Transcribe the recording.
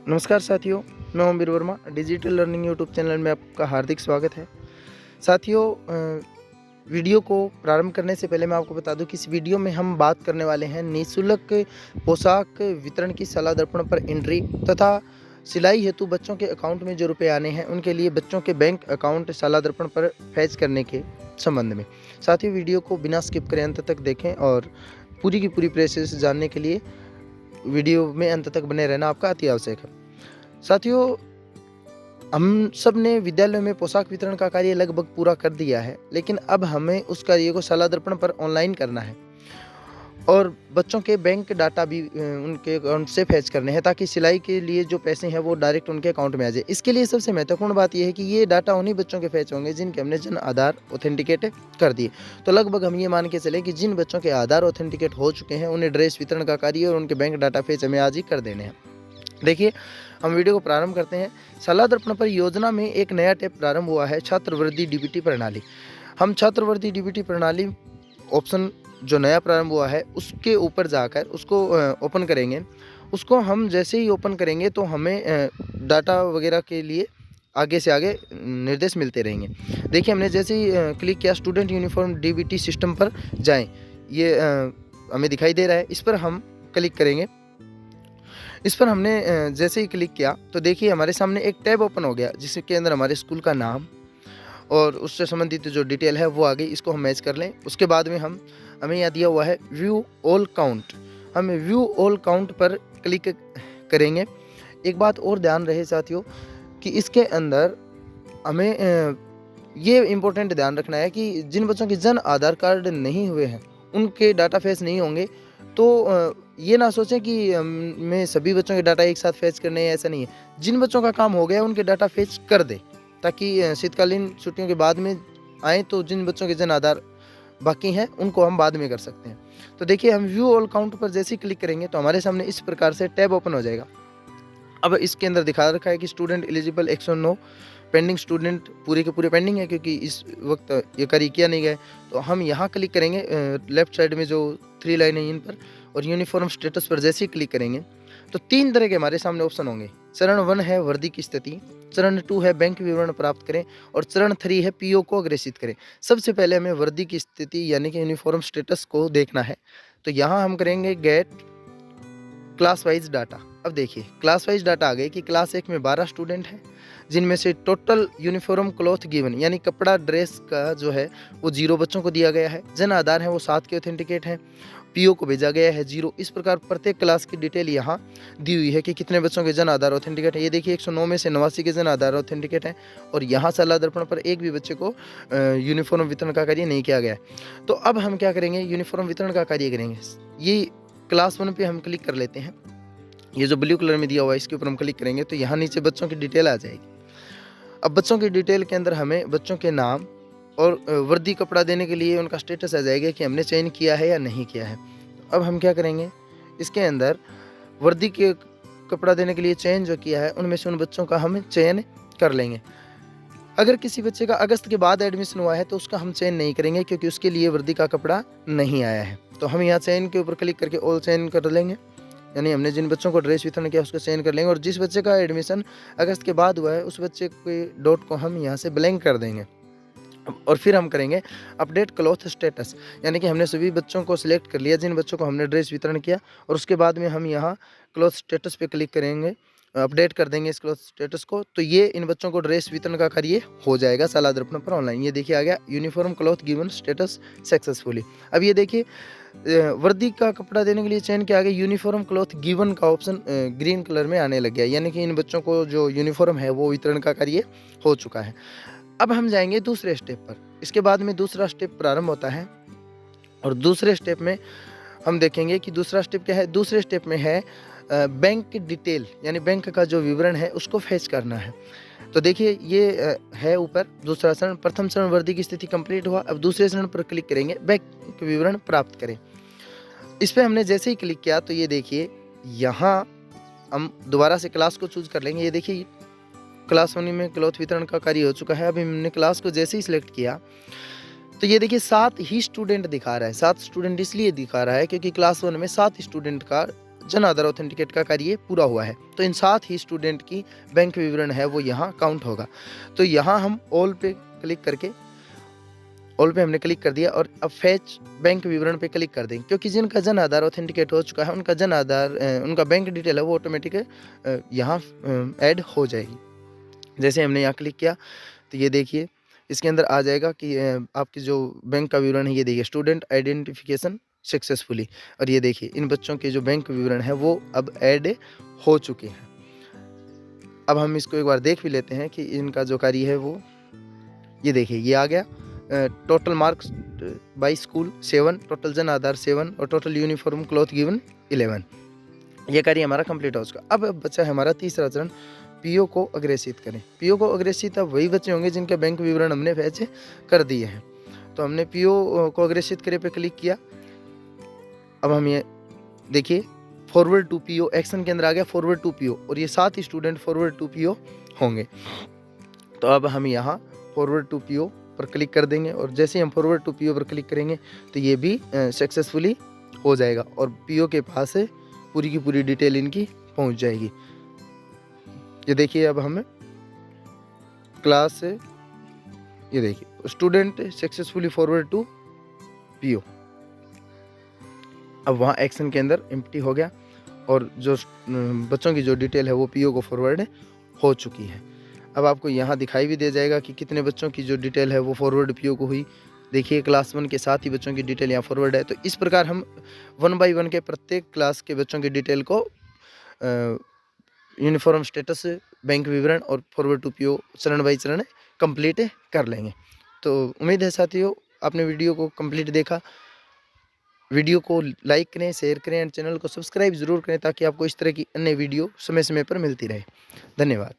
नमस्कार साथियों, मैं Om Veer Verma. Digital learning YouTube channel में आपका हार्दिक स्वागत है। साथियों, वीडियो को प्रारंभ करने से पहले मैं आपको बता दूं कि इस वीडियो में हम बात करने वाले हैं निःशुल्क पोशाक वितरण की सलाह दर्पण पर एंट्री तथा सिलाई हेतु बच्चों के अकाउंट में जो रुपए आने हैं उनके लिए बच्चों के बैंक अकाउंट सलाह दर्पण पर फैच करने के संबंध में। साथियों, वीडियो को बिना स्किप करे अंत तक देखें और पूरी की पूरी प्रोसेस जानने के लिए वीडियो में अंत तक बने रहना आपका अति आवश्यक है। साथियों, हम सब ने विद्यालय में पोशाक वितरण का कार्य लगभग पूरा कर दिया है, लेकिन अब हमें उस कार्य को सलाह दर्पण पर ऑनलाइन करना है और बच्चों के बैंक डाटा भी उनके अकाउंट से फैच करने हैं ताकि सिलाई के लिए जो पैसे हैं वो डायरेक्ट उनके अकाउंट में आ जाए। इसके लिए सबसे महत्वपूर्ण बात यह है कि ये डाटा उन्हीं बच्चों के फैच होंगे जिनके हमने जन आधार ऑथेंटिकेट कर दिए। तो लगभग हम ये मान के चले कि जिन बच्चों के आधार ऑथेंटिकेट हो चुके हैं उन्हें ड्रेस वितरण का कार्य और उनके बैंक डाटा फैच हमें आज ही कर देने हैं। देखिए, हम वीडियो को प्रारंभ करते हैं। सलाह दर्पण पर योजना में एक नया टैब प्रारंभ हुआ है, छात्रवृत्ति डीबीटी प्रणाली। हम छात्रवृत्ति डीबीटी प्रणाली ऑप्शन जो नया प्रारंभ हुआ है उसके ऊपर जाकर उसको ओपन करेंगे। उसको हम जैसे ही ओपन करेंगे तो हमें डाटा वगैरह के लिए आगे से आगे निर्देश मिलते रहेंगे। देखिए, हमने जैसे ही क्लिक किया स्टूडेंट यूनिफॉर्म डीबीटी सिस्टम पर जाएं, ये हमें दिखाई दे रहा है। इस पर हम क्लिक करेंगे। इस पर हमने जैसे ही क्लिक किया तो देखिए हमारे सामने एक टैब ओपन हो गया जिसके अंदर हमारे स्कूल का नाम और उससे संबंधित जो डिटेल है वो आ गई। इसको हम मैच कर लें। उसके बाद में हमें यहाँ दिया हुआ है व्यू ऑल काउंट। हम व्यू ऑल काउंट पर क्लिक करेंगे। एक बात और ध्यान रहे साथियों कि इसके अंदर हमें ये इम्पोर्टेंट ध्यान रखना है कि जिन बच्चों के जन आधार कार्ड नहीं हुए हैं उनके डाटा फैच नहीं होंगे। तो ये ना सोचें कि मैं सभी बच्चों के डाटा एक साथ फैच करने हैं, ऐसा नहीं है। जिन बच्चों का काम हो गया उनके डाटा फैच कर दे ताकि शीतकालीन छुट्टियों के बाद में आए तो जिन बच्चों के जन आधार बाकी हैं उनको हम बाद में कर सकते हैं। तो देखिए, हम व्यू ऑल काउंट पर जैसे ही क्लिक करेंगे तो हमारे सामने इस प्रकार से टैब ओपन हो जाएगा। अब इसके अंदर दिखा रखा है कि स्टूडेंट एलिजिबल 109, पेंडिंग स्टूडेंट पूरे के पूरे पेंडिंग है क्योंकि इस वक्त ये कार्य किया नहीं गया। तो हम यहाँ क्लिक करेंगे लेफ्ट साइड में जो 3 लाइन है इन पर और यूनिफॉर्म स्टेटस पर जैसे ही क्लिक करेंगे तो 3 तरह के हमारे सामने ऑप्शन होंगे। चरण 1 है वर्दी की स्थिति, चरण 2 है बैंक विवरण प्राप्त करें और चरण 3 है पीओ को अग्रेसित करें। सबसे पहले हमें वर्दी की स्थिति यानी कि यूनिफॉर्म स्टेटस को देखना है। तो यहाँ हम करेंगे गेट क्लास वाइज डाटा। अब देखिए, क्लास वाइज डाटा आ गए कि क्लास 1 में 12 स्टूडेंट हैं जिनमें से टोटल यूनिफॉर्म क्लॉथ गिवन यानी कपड़ा ड्रेस का जो है वो 0 बच्चों को दिया गया है। जन आधार है वो 7 के ऑथेंटिकेट हैं। पीओ को भेजा गया है 0। इस प्रकार प्रत्येक क्लास की डिटेल यहाँ दी हुई है कि कितने बच्चों के जन आधार ऑथेंटिकेट है। ये देखिए 109 में से 89 के जन आधार ऑथेंटिकेट हैं और यहाँ सलाह दर्पण पर एक भी बच्चे को यूनिफॉर्म वितरण का कार्य नहीं किया गया है। तो अब हम क्या करेंगे, यूनिफॉर्म वितरण का कार्य करेंगे। ये क्लास 1 पे हम क्लिक कर लेते हैं। ये जो ब्लू कलर में दिया हुआ है इसके ऊपर हम क्लिक करेंगे तो यहाँ नीचे बच्चों की डिटेल आ जाएगी। अब बच्चों की डिटेल के अंदर हमें बच्चों के नाम और वर्दी कपड़ा देने के लिए उनका स्टेटस आ जाएगा कि हमने चयन किया है या नहीं किया है। अब हम क्या करेंगे, इसके अंदर वर्दी के कपड़ा देने के लिए चयन जो किया है उनमें से उन बच्चों का हम चयन कर लेंगे। अगर किसी बच्चे का अगस्त के बाद एडमिशन हुआ है तो उसका हम चयन नहीं करेंगे क्योंकि उसके लिए वर्दी का कपड़ा नहीं आया है। तो हम यहाँ चयन के ऊपर क्लिक करके ऑल चयन कर लेंगे, यानी हमने जिन बच्चों को ड्रेस वितरण किया उसको चयन कर लेंगे और जिस बच्चे का एडमिशन अगस्त के बाद हुआ है उस बच्चे के डॉट को हम यहाँ से ब्लैंक कर देंगे। और फिर हम करेंगे अपडेट क्लॉथ स्टेटस, यानी कि हमने सभी बच्चों को सिलेक्ट कर लिया जिन बच्चों को हमने ड्रेस वितरण किया और उसके बाद में हम यहाँ क्लॉथ स्टेटस पे क्लिक करेंगे, अपडेट कर देंगे इस क्लॉथ स्टेटस को। तो ये इन बच्चों को ड्रेस वितरण का कार्य हो जाएगा सलाह दर्पण पर ऑनलाइन। ये देखिए आ गया uniform cloth given status successfully. अब ये देखिए वर्दी का कपड़ा देने के लिए चयन के आगे यूनिफॉर्म क्लॉथ गिवन का ऑप्शन ग्रीन कलर में आने लग गया, यानी कि इन बच्चों को जो यूनिफॉर्म है वो वितरण का कार्य हो चुका है। अब हम जाएंगे दूसरे स्टेप पर। इसके बाद में दूसरा स्टेप प्रारंभ होता है और दूसरे स्टेप में हम देखेंगे कि दूसरा स्टेप क्या है। दूसरे स्टेप में है बैंक की डिटेल, यानी बैंक का जो विवरण है उसको फैच करना है। तो देखिए ये है ऊपर दूसरा चरण। प्रथम चरण वर्दी की स्थिति कंप्लीट हुआ। अब दूसरे चरण पर क्लिक करेंगे बैंक विवरण प्राप्त करें। इस पर हमने जैसे ही क्लिक किया तो ये देखिए यहाँ हम दोबारा से क्लास को चूज कर लेंगे। ये देखिए क्लास 1 में क्लॉथ वितरण का कार्य हो चुका है। अभी हमने क्लास को जैसे ही सिलेक्ट किया तो ये देखिए 7 ही स्टूडेंट दिखा रहा है। 7 स्टूडेंट इसलिए दिखा रहा है क्योंकि क्लास 1 में 7 स्टूडेंट का जन आधार ऑथेंटिकेट का कार्य पूरा हुआ है। तो इन साथ ही स्टूडेंट की बैंक विवरण है वो यहाँ काउंट होगा। तो यहाँ हम ऑल पे क्लिक करके, ऑल पे हमने क्लिक कर दिया और अब फैच बैंक विवरण पे क्लिक कर देंगे, क्योंकि जिनका जन आधार ऑथेंटिकेट हो चुका है उनका जन आधार उनका बैंक डिटेल है वो ऑटोमेटिक यहाँ ऐड हो जाएगी। जैसे हमने यहाँ क्लिक किया तो ये देखिए इसके अंदर आ जाएगा कि आपकी जो बैंक का विवरण है, ये देखिए स्टूडेंट आइडेंटिफिकेशन सक्सेसफुली, और ये देखिए इन बच्चों के जो बैंक विवरण है वो अब ऐड हो चुके हैं। अब हम इसको एक बार देख भी लेते हैं कि इनका जो कार्य है वो, ये देखिए ये आ गया। Total marks by school 7, total Jan Aadhaar 7 और टोटल यूनिफॉर्म क्लॉथ गिवन 11। ये कार्य हमारा कंप्लीट हो चुका। अब बचा है हमारा तीसरा चरण, पीओ को अग्रेसित करें। पीओ को अग्रेसित अब वही बच्चे होंगे जिनके बैंक विवरण हमने फैच कर दिए हैं। तो हमने पीओ को अग्रेसित करे पे क्लिक किया। अब हम ये देखिए फॉरवर्ड टू पीओ एक्शन के अंदर आ गया, फॉरवर्ड टू पीओ, और ये 7 स्टूडेंट फॉरवर्ड टू पीओ होंगे। तो अब हम यहाँ फॉरवर्ड टू पीओ पर क्लिक कर देंगे, और जैसे ही हम फॉरवर्ड टू पीओ पर क्लिक करेंगे तो ये भी सक्सेसफुली हो जाएगा और पीओ के पास पूरी की पूरी डिटेल इनकी पहुंच जाएगी। ये देखिए अब हमें क्लास से, ये देखिए student successfully forward to PO, अब वहाँ एक्शन के अंदर एम्प्टी हो गया और जो बच्चों की जो डिटेल है वो पीओ को फॉरवर्ड हो चुकी है। अब आपको यहाँ दिखाई भी दे जाएगा कि कितने बच्चों की जो डिटेल है वो फॉरवर्ड पीओ को हुई। देखिए क्लास 1 के 7 ही बच्चों की डिटेल यहाँ फॉरवर्ड है। तो इस प्रकार हम 1 बाई 1 के प्रत्येक क्लास के बच्चों की डिटेल को यूनिफॉर्म स्टेटस, बैंक विवरण और फॉरवर्ड टू पीओ चरण बाई चरण कंप्लीट कर लेंगे। तो उम्मीद है साथियों आपने वीडियो को कंप्लीट देखा। वीडियो को लाइक करें, शेयर करें और चैनल को सब्सक्राइब ज़रूर करें ताकि आपको इस तरह की अन्य वीडियो समय समय पर मिलती रहे। धन्यवाद।